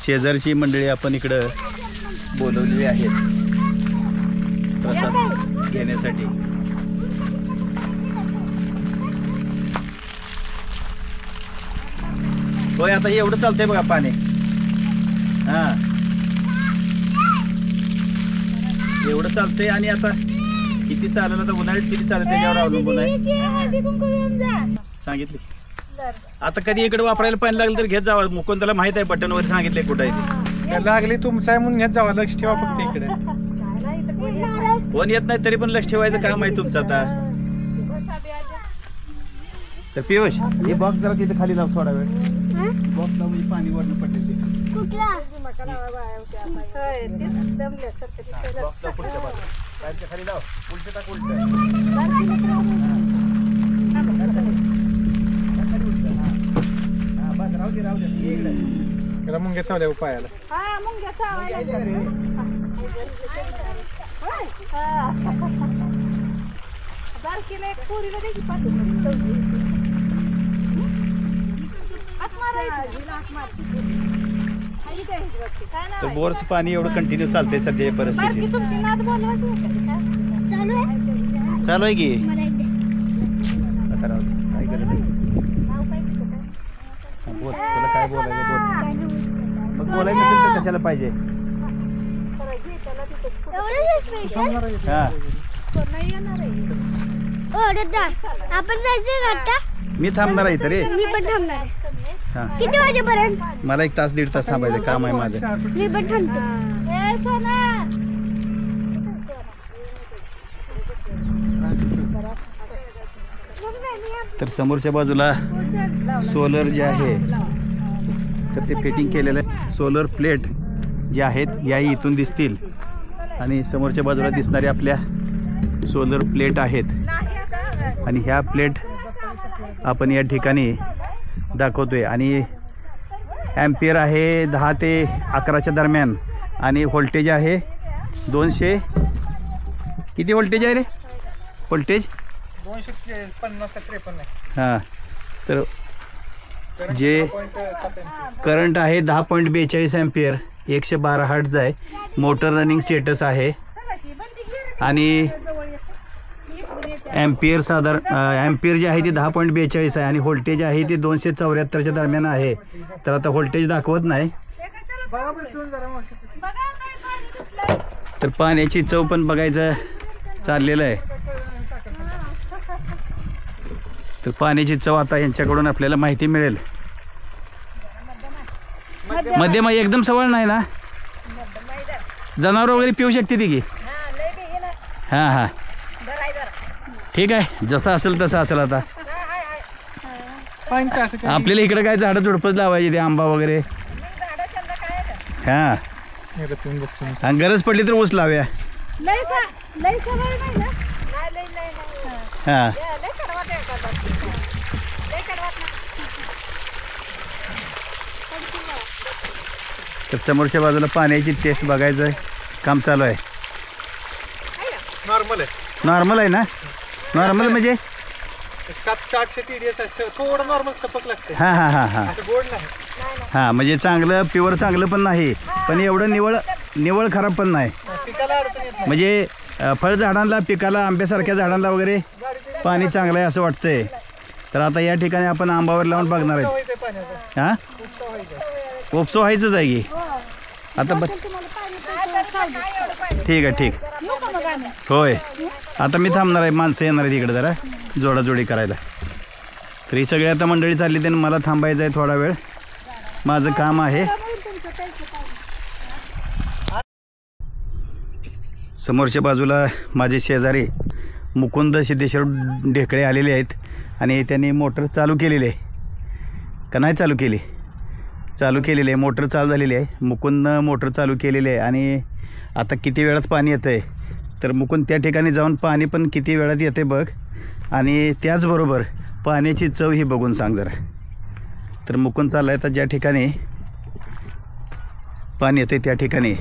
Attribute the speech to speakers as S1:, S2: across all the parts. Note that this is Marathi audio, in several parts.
S1: शेजारची मंडळी आपण इकडं बोलवलेली आहेत प्रसाद घेण्यासाठी. होय आता एवढं चालतंय बघा पाणी. हा एवढं चालतंय. आणि आता किती चालेल, आता उन्हाळ्यात किती चालेल त्याच्यावर अवलंबून आहे. सांगितले आता कधी इकडे वापरायला पाणी लागलं तर घेत जावा. मुकुंदाला माहित आहे बटन वर सांगितलंय कुठं आहे ते.
S2: लागली तुमचं आहे म्हणून घेत जावा. लक्ष ठेवा फक्त इकडे.
S1: कोण येत नाही तरी पण लक्ष ठेवायचं काम आहे तुमचं. आता तर पियुष हे बॉक्स जरा तिथे खाली लाव थोडा वेळ. बॉक्स लाव म्हणजे पाणी वरनं पडलेलं ते. बॉक्स लाव पुढच्या बाजूला. पाईपच्या खाली लाव. उलटे टाक उलट. बस राहू दे राहू दे. इकडे
S2: त्याला मुंग्या चावल्या पायाला.
S1: तर बोरचं पाणी एवढं कंटिन्यू चालतंय सध्या परिस्थिती. चालू आहे की आता राहू दे. काय करत आहे बोल. तुला काय बोलायचं बोल. मग बोलायचं नसेल तर कशाला पाहिजे. हा
S3: आपण जायचं.
S1: मी थांबणार आहे तरी.
S3: मी पण थांबणार.
S1: हा
S3: किती वाजेपर्यंत?
S1: मला 1 तास 1.5 तास थांबायचं काम आहे माझं.
S3: मी पण थांबतो.
S1: तर समोरच्या बाजूला सोलर जे आहे तर ते फिटिंग केलेलं आहे. सोलर प्लेट जे आहेत याही इथून दिसतील आणि समोरच्या बाजूला दिसणारे आपल्या सोलर प्लेट आहेत. आणि ह्या प्लेट आपण या ठिकाणी दाखवतोय. आणि ॲम्पियर आहे 10 ते 11च्या दरम्यान. आणि व्होल्टेज आहे 200. किती व्होल्टेज आहे रे? व्होल्टेज
S2: 250 का 53 आहे.
S1: हां तर जे करंट आहे 10.42 ॲम्पियर. 112 हर्ट्ज आहे. मोटर रनिंग स्टेटस आहे. आणि ॲम्पियर ॲम्पियर जे आहे ते 10.42 आहे. आणि व्होल्टेज आहे ते 274च्या दरम्यान आहे. तर आता व्होल्टेज दाखवत नाही. तर पाण्याची चव पण बघायचं चाललेलं आहे. तर पाण्याची चव आता यांच्याकडून आपल्याला माहिती मिळेल. मध्यम एकदम सवळ नाही ना. जनावर वगैरे पिऊ शकते ती की. हां हां ठीक आहे. जसं असेल तसं असेल. आता आपल्याला इकडे काय झाडं झुडपच लावायची ते आंबा वगैरे. हां आणि गरज पडली तर ऊस लावूया. हां तर समोरच्या बाजूला पाण्याची टेस्ट बघायचं काम चालू आहे.
S2: नॉर्मल आहे.
S1: नॉर्मल आहे ना. नॉर्मल म्हणजे
S2: 700-800 TDS आहे. थोडं नॉर्मल सपक लागते.
S1: हां हां हां हां
S2: असं गोड नाही.
S1: हां म्हणजे चांगलं प्युअर चांगलं पण नाही पण एवढं निवळ खराब पण नाही.
S2: पिकाला अडचण येत नाही.
S1: म्हणजे फळझाडांना पिकाला आंब्यासारख्या झाडांना वगैरे पाणी चांगलं आहे असं वाटतंय. तर आता या ठिकाणी आपण आंबावर लावून बघणार आहे. हां उपसो व्हायचंच आहे की आता. ठीक आहे ठीक. होय आता मी थांबणार आहे. माणसं येणार आहे तिकडे जरा जोडाजोडी करायला. तर ही सगळी आता मंडळी चालली त्यानं मला थांबायचं आहे थोडा वेळ. माझं काम आहे. समोरच्या बाजूला माझे शेजारी मुकुंद सिद्धेश्वर ढेकळे आलेले आहेत. आणि त्यांनी मोटर चालू केलेली आहे का नाही चालू केली? चालू केलेली आहे. मोटर चालू झालेली आहे. मुकुंद मोटर चालू केलेली आहे. आणि आता किती वेळात पाणी येतं आहे तर मुकुंद त्या ठिकाणी जाऊन पाणी पण किती वेळात येते बघ. आणि त्याचबरोबर पाण्याची चव ही बघून सांग जरा. तर मुकुंद चालला आहे तर ज्या ठिकाणी पाणी येते त्या ठिकाणी.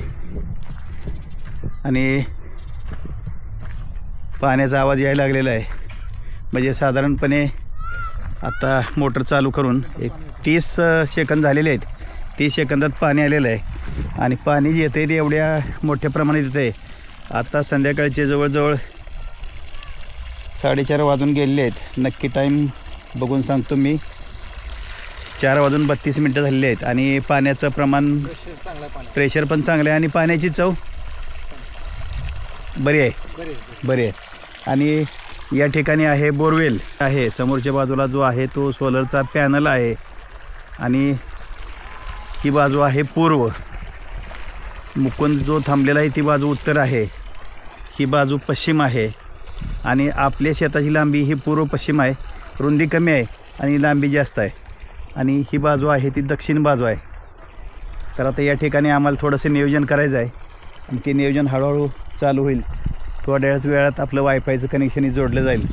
S1: आणि पाण्याचा आवाज यायला लागलेला आहे. म्हणजे साधारणपणे आता मोटर चालू करून एक 30 सेकंद झालेले आहेत. 30 सेकंदात पाणी आलेलं आहे आणि पाणी जे येते ते एवढ्या मोठ्या प्रमाणात येतं आहे. आता संध्याकाळचे जवळजवळ 4:30 वाजून गेलेले आहेत. नक्की टाईम बघून सांगतो मी. 4:32 झालेले आहेत आणि पाण्याचं प्रमाण प्रेशर पण चांगलं आहे आणि पाण्याची चव बरी आहे. आणि या ठिकाणी आहे बोरवेल आहे. समोरच्या बाजूला जो आहे तो सोलरचा पॅनल आहे आणि ही बाजू आहे पूर्व. मुकुंद जो थांबलेला आहे ती बाजू उत्तर आहे, ही बाजू पश्चिम आहे आणि आपल्या शेताची लांबी ही पूर्व पश्चिम आहे. रुंदी कमी आहे आणि लांबी जास्त आहे आणि ही बाजू आहे ती दक्षिण बाजू आहे. तर आता या ठिकाणी आम्हाला थोडंसं नियोजन करायचं आहे आणि ते नियोजन हळूहळू चालू होईल. थोड्याच वेळात आपलं वायफायचं कनेक्शन जोडलं जाईल.